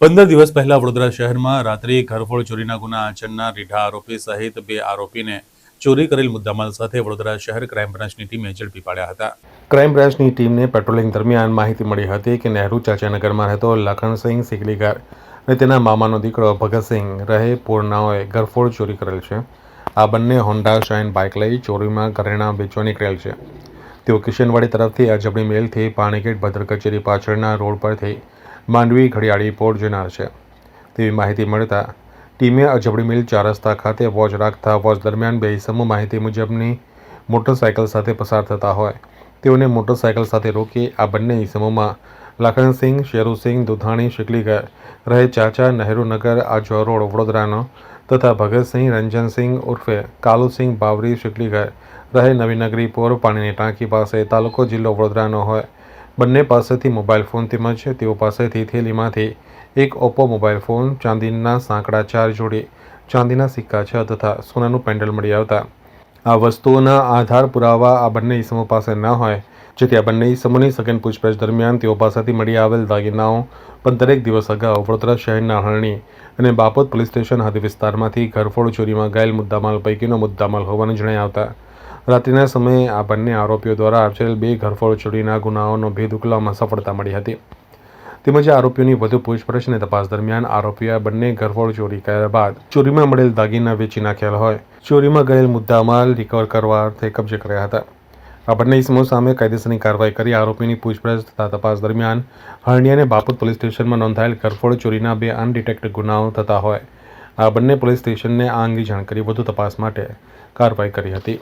15 દિવસ પહેલા વડોદરા શહેરમાં રાત્રે ઘરફોડ ચોરીના ગુના આચરનાર રીઢા આરોપી સહિત 2 આરોપીને ચોરી કરેલ મુદ્દામાલ સાથે વડોદરા શહેર ક્રાઇમ બ્રાન્ચની ટીમે ઝડપી પાડ્યા હતા. ક્રાઇમ બ્રાન્ચની ટીમને પેટ્રોલિંગ દરમિયાન માહિતી મળી હતી કે નહેરુ ચાચાનગરમાં રહેતો લખણસિંહ સિકલીગર અને તેના મામાનો દીકરો ભગતસિંહ રહે પૂર્ણાઓએ ઘરફોડ ચોરી કરેલ છે. આ બંને હોન્ડા શાઇન બાઇક લઈ ચોરીમાં ઘરેણાં વેચવા નીકળેલ છે. તેઓ કિશનવાડી તરફથી અજબડી મેલથી પાણીગેટ ભદ્ર કચેરી પાછળના રોડ પરથી માંડવી ઘડિયાળી પોર્ટ જનાર છે તેવી માહિતી મળતા ટીમે અજબડી મિલ 4 રસ્તા ખાતે વોચ રાખતા વોચ દરમિયાન 2 ઇસમો માહિતી મુજબની મોટરસાયકલ સાથે પસાર થતા હોય તેઓને મોટરસાયકલ સાથે રોકી આ બંને ઇસમોમાં લખનસિંહ શેરુસિંહ દુધાણી શિકલીગર રહે ચાચા નહેરુનગર આજવા રોડ વડોદરાનો તથા ભગતસિંહ રંજનસિંહ ઉર્ફે કાલુસિંહ બાવરી શિકલીગર રહે નવીનગરી પોર પાણીની ટાંકી પાસે તાલુકો જિલ્લો વડોદરાનો હોય બંને પાસેથી મોબાઈલ ફોન તેમજ તેઓ પાસેથી થેલીમાંથી એક ઓપ્પો મોબાઈલ ફોન, ચાંદીના સાંકડા 4 જોડી, ચાંદીના સિક્કા 6 તથા સોનાનું પેન્ડલ મળી આવતા આ વસ્તુઓના આધાર પુરાવા આ બંને ઇસમો પાસે ન હોય જેથી આ બંને ઇસમોની સઘન પૂછપરછ દરમિયાન તેઓ પાસેથી મળી આવેલ દાગીનાઓ 15 દિવસ અગાઉ વડોદરા શહેરના હરણી અને બાપોદ પોલીસ સ્ટેશન હદ વિસ્તારમાંથી ઘરફોડ ચોરીમાં ગયેલ મુદ્દામાલ પૈકીનો મુદ્દામાલ હોવાનું જણાઈ આવતા રાત્રિના સમયે આ બંને આરોપીઓ દ્વારા આચરેલ 2 ઘરફોડ ચોરીના ગુનાઓનો ભેદ ઉકેલવામાં સફળતા મળી હતી. તેમજ આરોપીઓની વધુ પૂછપરછ અને તપાસ દરમિયાન આરોપીઓએ બંને ઘરફોડ ચોરી કર્યા બાદ ચોરીમાં મળેલ દાગીના વેચી નાખ્યા હોય ચોરીમાં ગયેલ મુદ્દામાલ રિકવર કરવા અર્થે કબજે કર્યા હતા. આ બંને ઇસમો સામે કાયદેસરની કાર્યવાહી કરી આરોપીની પૂછપરછ તથા તપાસ દરમિયાન હરણી અને બાપોદ પોલીસ સ્ટેશનમાં નોંધાયેલ ઘરફોડ ચોરીના 2 અનડિટેક્ટેડ ગુનાઓ થતા હોય આ બંને પોલીસ સ્ટેશનને આ અંગે જાણ કરી વધુ તપાસ માટે કાર્યવાહી કરી હતી.